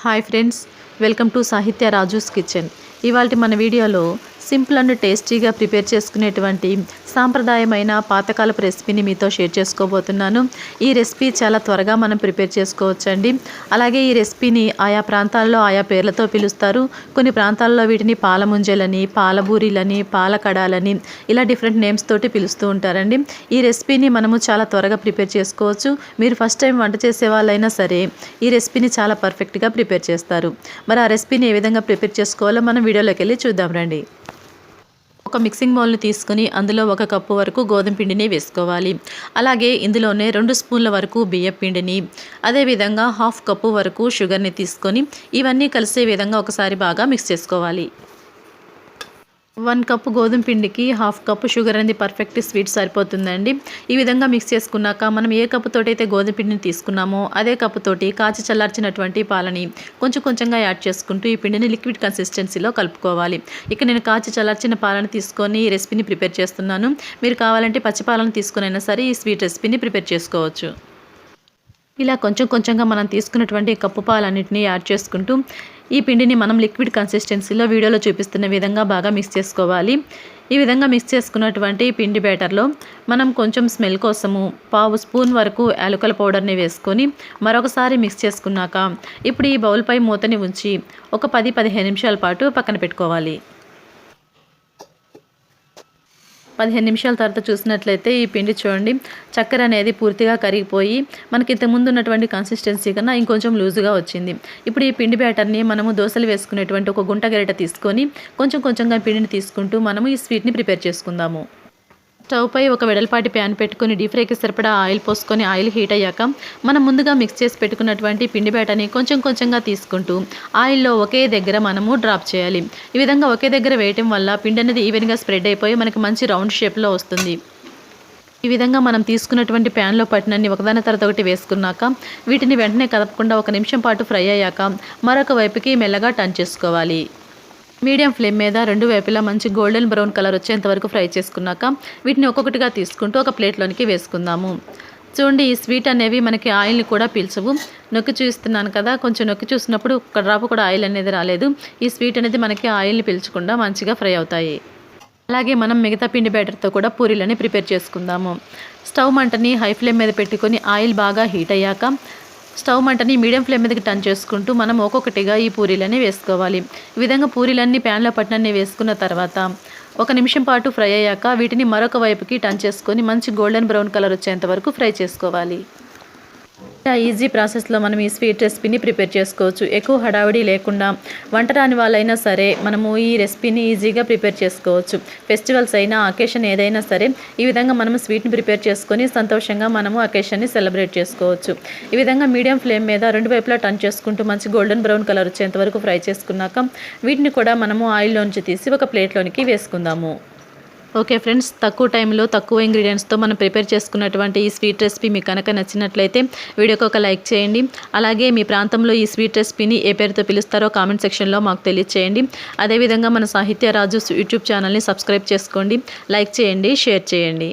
Hi friends, welcome to సాహిత్య Raju's kitchen. ఇవాళ మన వీడియోలో సింపుల్ అండ్ టేస్టీగా ప్రిపేర్ చేసుకునేటువంటి సాంప్రదాయమైన పాతకాలపు రెసిపీని మీతో షేర్ చేసుకోబోతున్నాను. ఈ రెసిపీ చాలా త్వరగా మనం ప్రిపేర్ చేసుకోవచ్చండి. అలాగే ఈ రెసిపీని ఆయా ప్రాంతాల్లో ఆయా పేర్లతో పిలుస్తారు. కొన్ని ప్రాంతాల్లో వీటిని పాల ముంజలని, పాల బూరీలని, పాల కడాలని ఇలా డిఫరెంట్ నేమ్స్ తోటి పిలుస్తూ ఉంటారండి. ఈ రెసిపీని మనము చాలా త్వరగా ప్రిపేర్ చేసుకోవచ్చు. మీరు ఫస్ట్ టైం వంట చేసే వాళ్ళైనా సరే ఈ రెసిపీని చాలా పర్ఫెక్ట్గా ప్రిపేర్ చేస్తారు. మరి ఆ రెసిపీని ఏ విధంగా ప్రిపేర్ చేసుకోవాలో మనం వీడియోలోకి వెళ్ళి చూద్దాం రండి. ఒక మిక్సింగ్ బౌల్ని తీసుకుని అందులో 1 కప్పు వరకు గోధుమ పిండిని వేసుకోవాలి. అలాగే ఇందులోనే 2 స్పూన్ల వరకు బియ్యం పిండిని, అదేవిధంగా 1/2 కప్పు వరకు షుగర్ని తీసుకొని ఇవన్నీ కలిసే విధంగా ఒకసారి బాగా మిక్స్ చేసుకోవాలి. 1 కప్పు గోధుమ పిండికి 1/2 కప్పు షుగర్ అనేది పర్ఫెక్ట్ స్వీట్ సరిపోతుందండి. ఈ విధంగా మిక్స్ చేసుకున్నాక మనం ఏ కప్పుతోటి అయితే గోధుమ పిండిని తీసుకున్నామో అదే కప్పుతోటి కాచి చల్లార్చినటువంటి పాలని కొంచెం కొంచెంగా యాడ్ చేసుకుంటూ ఈ పిండిని లిక్విడ్ కన్సిస్టెన్సీలో కలుపుకోవాలి. ఇక నేను కాచి చల్లార్చిన పాలను తీసుకొని ఈ రెసిపీని ప్రిపేర్ చేస్తున్నాను. మీరు కావాలంటే పచ్చి పాలను తీసుకునైనా సరే ఈ స్వీట్ రెసిపీని ప్రిపేర్ చేసుకోవచ్చు. ఇలా కొంచెం కొంచెంగా మనం తీసుకున్నటువంటి కప్పు పాలన్నింటినీ యాడ్ చేసుకుంటూ ఈ పిండిని మనం లిక్విడ్ కన్సిస్టెన్సీలో వీడియోలో చూపిస్తున్న విధంగా బాగా మిక్స్ చేసుకోవాలి. ఈ విధంగా మిక్స్ చేసుకున్నటువంటి పిండి బ్యాటర్లో మనం కొంచెం స్మెల్ కోసము 1/2 స్పూన్ వరకు యాలకుల పౌడర్ని వేసుకొని మరొకసారి మిక్స్ చేసుకున్నాక ఇప్పుడు ఈ బౌల్పై మూతని ఉంచి ఒక 10-15 నిమిషాల పాటు పక్కన పెట్టుకోవాలి. 15 నిమిషాల తర్వాత చూసినట్లయితే ఈ పిండి చూడండి, చక్కెర అనేది పూర్తిగా కరిగిపోయి మనకి ఇంతకుముందు ఉన్నటువంటి కన్సిస్టెన్సీ కన్నా ఇంకొంచెం లూజుగా వచ్చింది. ఇప్పుడు ఈ పిండి బ్యాటర్ని మనము దోశలు వేసుకునేటువంటి ఒక గుంట గరిట తీసుకొని కొంచెం కొంచెంగా పిండిని తీసుకుంటూ మనము ఈ స్వీట్ని ప్రిపేర్ చేసుకుందాము. స్టవ్ పై ఒక వెడల్పాటి ప్యాన్ పెట్టుకొని డీప్ ఫ్రైకి సరిపడా ఆయిల్ పోసుకొని ఆయిల్ హీట్ అయ్యాక మనం ముందుగా మిక్స్ చేసి పెట్టుకున్నటువంటి పిండి బ్యాటర్ని కొంచెం కొంచెంగా తీసుకుంటూ ఆయిల్లో ఒకే దగ్గర మనము డ్రాప్ చేయాలి. ఈ విధంగా ఒకే దగ్గర వేయటం వల్ల పిండి అనేది ఈవెన్గా స్ప్రెడ్ అయిపోయి మనకి మంచి రౌండ్ షేప్లో వస్తుంది. ఈ విధంగా మనం తీసుకున్నటువంటి ప్యాన్లో పట్టినన్ని ఒకదాని తర్వాత ఒకటి వేసుకున్నాక వీటిని వెంటనే కదపకుండా 1 నిమిషం పాటు ఫ్రై అయ్యాక మరొక వైపుకి మెల్లగా టర్న్ చేసుకోవాలి. మీడియం ఫ్లేమ్ మీద 2 వైపులా మంచి గోల్డెన్ బ్రౌన్ కలర్ వచ్చేంత వరకు ఫ్రై చేసుకున్నాక వీటిని ఒక్కొక్కటిగా తీసుకుంటూ ఒక ప్లేట్లోనికి వేసుకుందాము. చూడండి, ఈ స్వీట్ అనేవి మనకి ఆయిల్ని కూడా పీల్చవు. నొక్కి చూస్తున్నాను కదా, కొంచెం నొక్కి చూసినప్పుడు ఒక డ్రాప్ కూడా ఆయిల్ అనేది రాలేదు. ఈ స్వీట్ అనేది మనకి ఆయిల్ని పీల్చకుండా మంచిగా ఫ్రై అవుతాయి. అలాగే మనం మిగతా పిండి బ్యాటర్తో కూడా పూరీలని ప్రిపేర్ చేసుకుందాము. స్టవ్ మంటని హై ఫ్లేమ్ మీద పెట్టుకొని ఆయిల్ బాగా హీట్ అయ్యాక స్టవ్ మంటని మీడియం ఫ్లేమ్ మీదకి టర్న్ చేసుకుంటూ మనం ఒక్కొక్కటిగా ఈ పూరీలని వేసుకోవాలి. ఈ విధంగా పూరీలన్నీ ప్యాన్లో పట్టినన్ని వేసుకున్న తర్వాత 1 నిమిషం పాటు ఫ్రై అయ్యాక వీటిని మరొక వైపుకి టర్న్ చేసుకొని మంచి గోల్డెన్ బ్రౌన్ కలర్ వచ్చేంత వరకు ఫ్రై చేసుకోవాలి. ఈజీ ప్రాసెస్లో మనం ఈ స్వీట్ రెసిపీని ప్రిపేర్ చేసుకోవచ్చు. ఎక్కువ హడావిడి లేకుండా వంట రాని వాళ్ళైనా సరే మనము ఈ రెసిపీని ఈజీగా ప్రిపేర్ చేసుకోవచ్చు. ఫెస్టివల్స్ అయినా అకేషన్ ఏదైనా సరే ఈ విధంగా మనం స్వీట్ని ప్రిపేర్ చేసుకొని సంతోషంగా మనము అకేషన్ని సెలబ్రేట్ చేసుకోవచ్చు. ఈ విధంగా మీడియం ఫ్లేమ్ మీద 2 వైపులా టర్న్ చేసుకుంటూ మంచి గోల్డెన్ బ్రౌన్ కలర్ వచ్చేంత వరకు ఫ్రై చేసుకున్నాక వీటిని కూడా మనము ఆయిల్లోంచి తీసి ఒక ప్లేట్లోనికి వేసుకుందాము. ఓకే ఫ్రెండ్స్, తక్కువ టైంలో తక్కువ ఇంగ్రీడియంట్స్తో మనం ప్రిపేర్ చేసుకున్నటువంటి ఈ స్వీట్ రెసిపీ మీకు కనుక నచ్చినట్లయితే వీడియోకి ఒక లైక్ చేయండి. అలాగే మీ ప్రాంతంలో ఈ స్వీట్ రెసిపీని ఏ పేరుతో పిలుస్తారో కామెంట్ సెక్షన్లో మాకు తెలియచేయండి. అదేవిధంగా మన సాహిత్య రాజు యూట్యూబ్ ఛానల్ని సబ్స్క్రైబ్ చేసుకోండి, లైక్ చేయండి, షేర్ చేయండి.